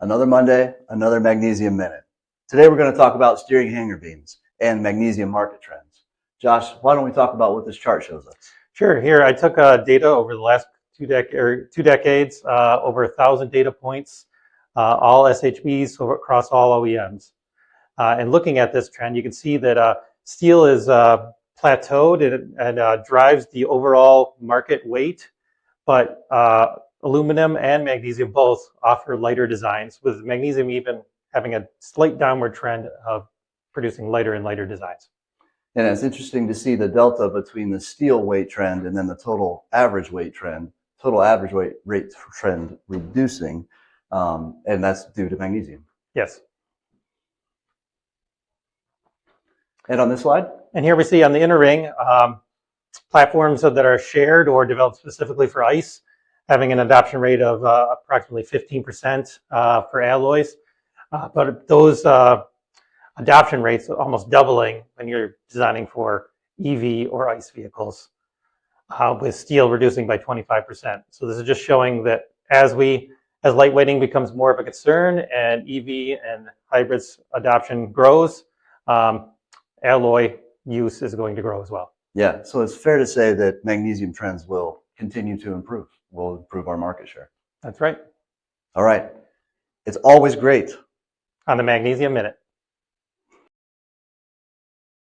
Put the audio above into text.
Another Monday, another Magnesium Minute. Today we're going to talk about steering hanger beams and magnesium market trends. Josh, why don't we talk about what this chart shows us? Sure. Here I took data over the last two decades, over 1,000 data points, all SHBs across all OEMs. And looking at this trend, you can see that steel is plateaued and drives the overall market weight, but aluminum and magnesium both offer lighter designs, with magnesium even having a slight downward trend of producing lighter and lighter designs. And it's interesting to see the delta between the steel weight trend and then the total average weight trend, rate trend reducing, and that's due to magnesium. Yes. And on this slide? And here we see on the inner ring, platforms that are shared or developed specifically for ICE, having an adoption rate of approximately 15% for alloys. But those adoption rates are almost doubling when you're designing for EV or ICE vehicles, with steel reducing by 25%. So this is just showing that as lightweighting becomes more of a concern and EV and hybrids adoption grows, alloy use is going to grow as well. Yeah, so it's fair to say that magnesium trends will continue to improve. Will improve our market share. That's right. All right. It's always great On the Magnesium Minute.